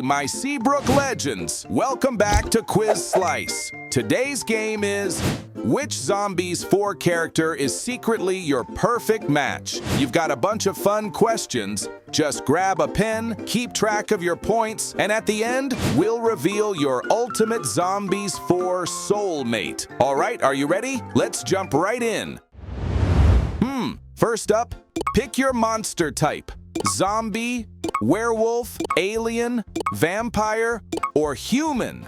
my Seabrook legends. Welcome back to Quiz Slice. Today's game is, which Zombies 4 character is secretly your perfect match? You've got a bunch of fun questions. Just grab a pen, keep track of your points, and at the end, we'll reveal your ultimate Zombies 4 soulmate. All right, are you ready? Let's jump right in. First up, pick your monster type. Zombie, werewolf, alien, vampire, or human?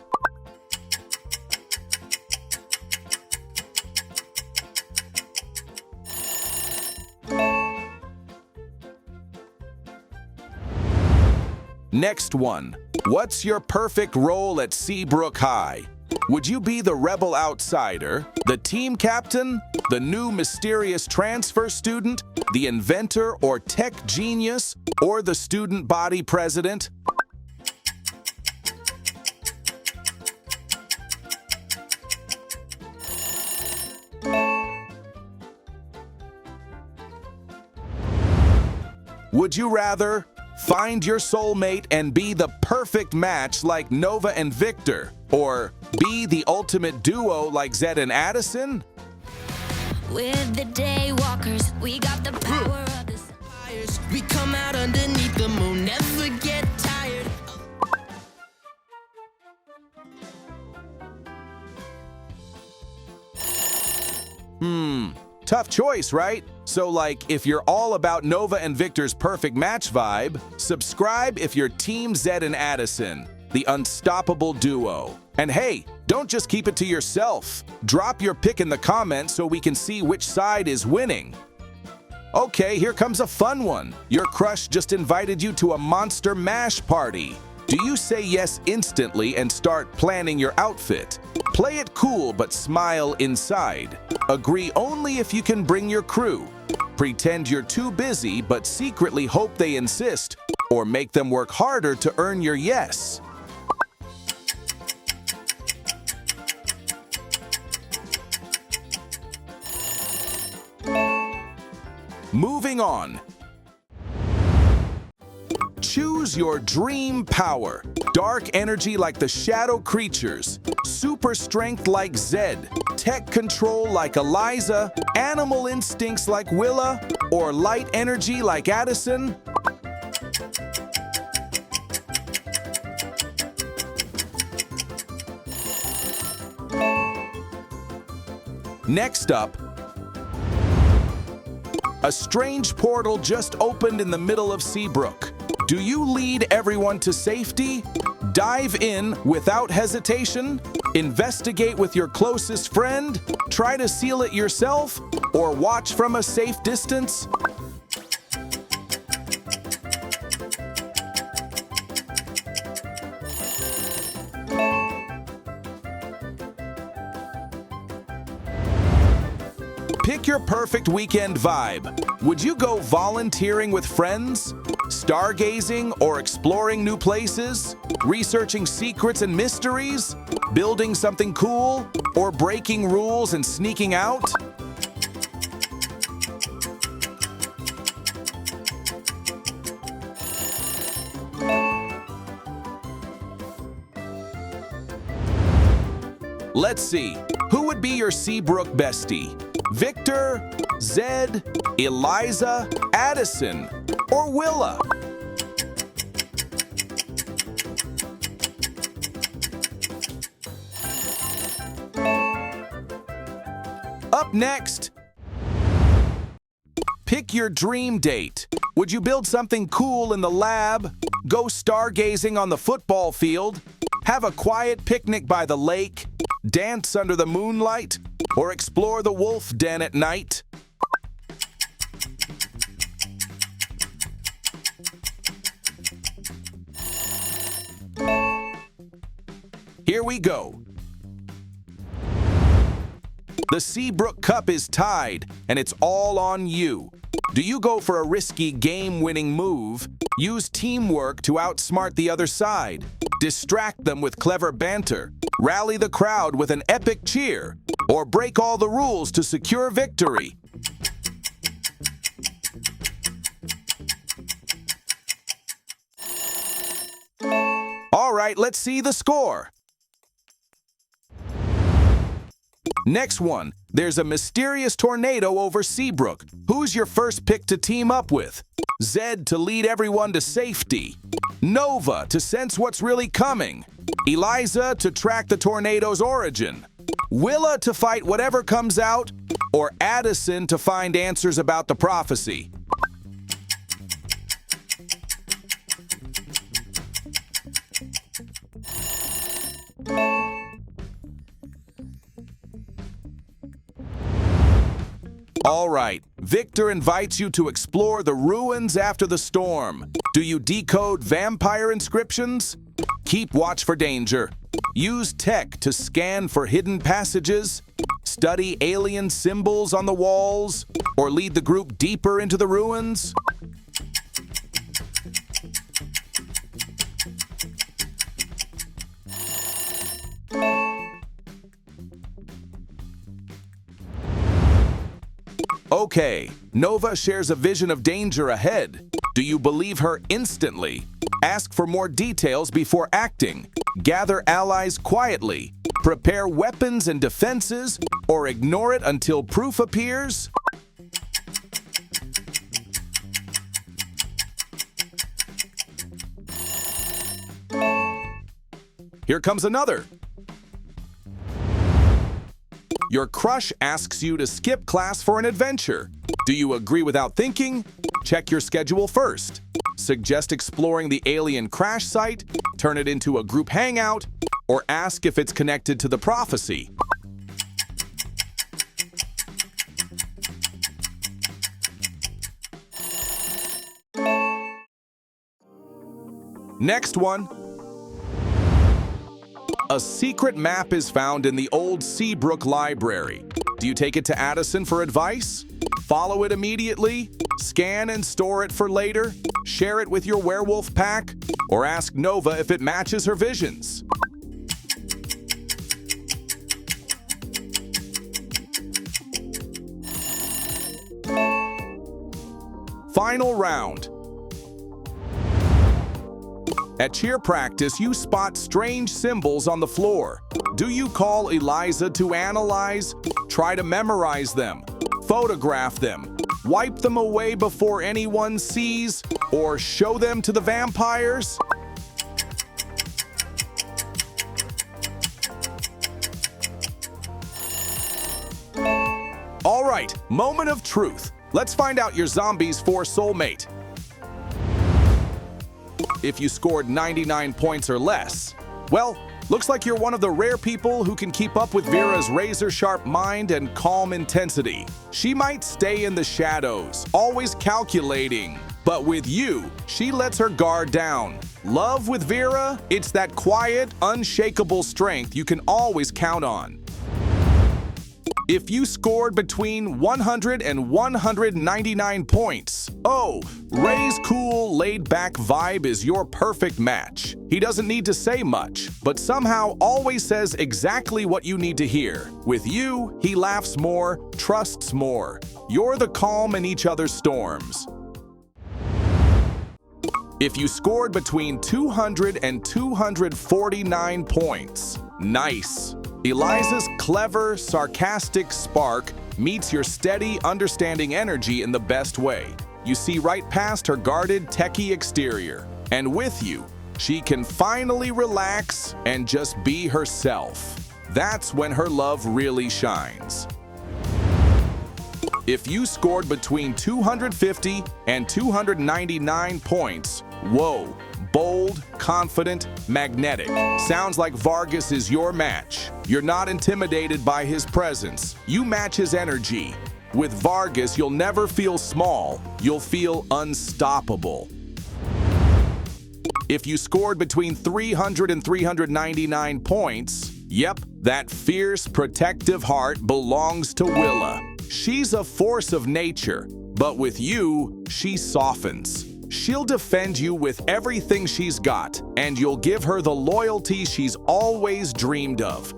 Next one. What's your perfect role at Seabrook High? Would you be the rebel outsider, the team captain, the new mysterious transfer student, the inventor or tech genius, or the student body president? Would you rather find your soulmate and be the perfect match like Nova and Victor, or be the ultimate duo like Zed and Addison? With the daywalkers, we got the power of the fires. We come out underneath the moon, never get tired. Tough choice, right? So like, if you're all about Nova and Victor's perfect match vibe, subscribe if you're Team Zed and Addison, the unstoppable duo. And hey, don't just keep it to yourself. Drop your pick in the comments so we can see which side is winning. Okay, here comes a fun one. Your crush just invited you to a monster mash party. Do you say yes instantly and start planning your outfit? Play it cool but smile inside. Agree only if you can bring your crew. Pretend you're too busy but secretly hope they insist, or make them work harder to earn your yes. Moving on. Choose your dream power. Dark energy like the shadow creatures. Super strength like Zed. Tech control like Eliza. Animal instincts like Willa. Or light energy like Addison. Next up, a strange portal just opened in the middle of Seabrook. Do you lead everyone to safety? Dive in without hesitation? Investigate with your closest friend? Try to seal it yourself? Or watch from a safe distance? Pick your perfect weekend vibe. Would you go volunteering with friends? Stargazing or exploring new places? Researching secrets and mysteries? Building something cool? Or breaking rules and sneaking out? Let's see. Who would be your Seabrook bestie? Victor, Zed, Eliza, Addison, or Willa? Up next, pick your dream date. Would you build something cool in the lab? Go stargazing on the football field? Have a quiet picnic by the lake? Dance under the moonlight? Or explore the wolf den at night? Here we go. The Seabrook Cup is tied, and it's all on you. Do you go for a risky game-winning move? Use teamwork to outsmart the other side. Distract them with clever banter. Rally the crowd with an epic cheer. Or break all the rules to secure victory. right, let's see the score. Next one, there's a mysterious tornado over Seabrook. Who's your first pick to team up with? Zed to lead everyone to safety. Nova to sense what's really coming. Eliza to track the tornado's origin. Willa to fight whatever comes out. Or Addison to find answers about the prophecy. All right, Victor invites you to explore the ruins after the storm. Do you decode vampire inscriptions? Keep watch for danger. Use tech to scan for hidden passages. Study alien symbols on the walls. Or lead the group deeper into the ruins. Okay, Nova shares a vision of danger ahead. Do you believe her instantly? Ask for more details before acting. Gather allies quietly. Prepare weapons and defenses, or ignore it until proof appears. Here comes another. Your crush asks you to skip class for an adventure. Do you agree without thinking? Check your schedule first. Suggest exploring the alien crash site, turn it into a group hangout, or ask if it's connected to the prophecy. Next one. A secret map is found in the old Seabrook library. Do you take it to Addison for advice? Follow it immediately? Scan and store it for later? Share it with your werewolf pack? Or ask Nova if it matches her visions? Final round. At cheer practice, you spot strange symbols on the floor. Do you call Eliza to analyze? Try to memorize them. Photograph them. Wipe them away before anyone sees? Or show them to the vampires? All right, moment of truth. Let's find out your zombies for Soulmate. If you scored 99 points or less. Well, looks like you're one of the rare people who can keep up with Vera's razor-sharp mind and calm intensity. She might stay in the shadows, always calculating. But with you, she lets her guard down. Love with Vera? It's that quiet, unshakable strength you can always count on. If you scored between 100 and 199 points, oh, Ray's cool, laid-back vibe is your perfect match. He doesn't need to say much, but somehow always says exactly what you need to hear. With you, he laughs more, trusts more. You're the calm in each other's storms. If you scored between 200 and 249 points, nice. Eliza's clever, sarcastic spark meets your steady, understanding energy in the best way. You see right past her guarded, techie exterior. And with you, she can finally relax and just be herself. That's when her love really shines. If you scored between 250 and 299 points, whoa, bold, confident, magnetic. Sounds like Vargas is your match. You're not intimidated by his presence. You match his energy. With Vargas, you'll never feel small. You'll feel unstoppable. If you scored between 300 and 399 points, yep, that fierce, protective heart belongs to Willa. She's a force of nature, but with you, she softens. She'll defend you with everything she's got, and you'll give her the loyalty she's always dreamed of.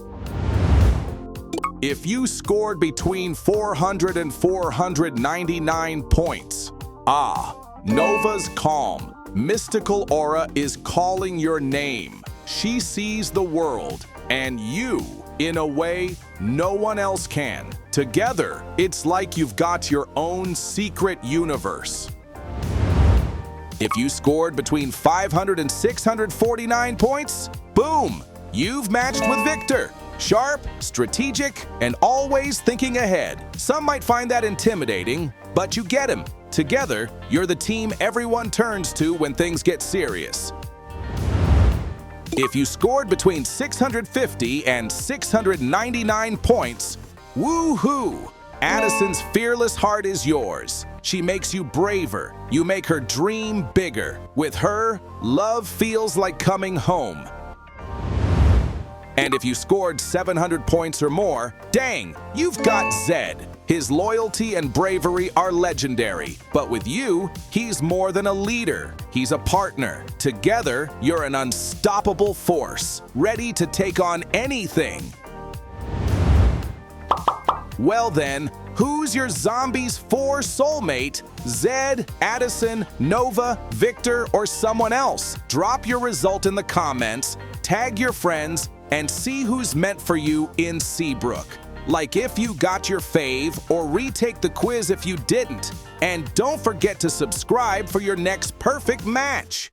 If you scored between 400 and 499 points, Nova's calm, mystical aura is calling your name. she sees the world and you in a way no one else can. Together, it's like you've got your own secret universe. If you scored between 500 and 649 points, boom, you've matched with Victor. Sharp, strategic, and always thinking ahead. Some might find that intimidating, but you get him. Together, you're the team everyone turns to when things get serious. If you scored between 650 and 699 points, woo-hoo! Addison's fearless heart is yours. She makes you braver. You make her dream bigger. With her, love feels like coming home. And if you scored 700 points or more, dang, you've got Zed. His loyalty and bravery are legendary. But with you, he's more than a leader. He's a partner. Together, you're an unstoppable force, ready to take on anything. Well then, who's your Zombies 4 soulmate? Zed, Addison, Nova, Victor, or someone else? Drop your result in the comments, tag your friends, and see who's meant for you in Seabrook. Like if you got your fave, or retake the quiz if you didn't. And don't forget to subscribe for your next perfect match.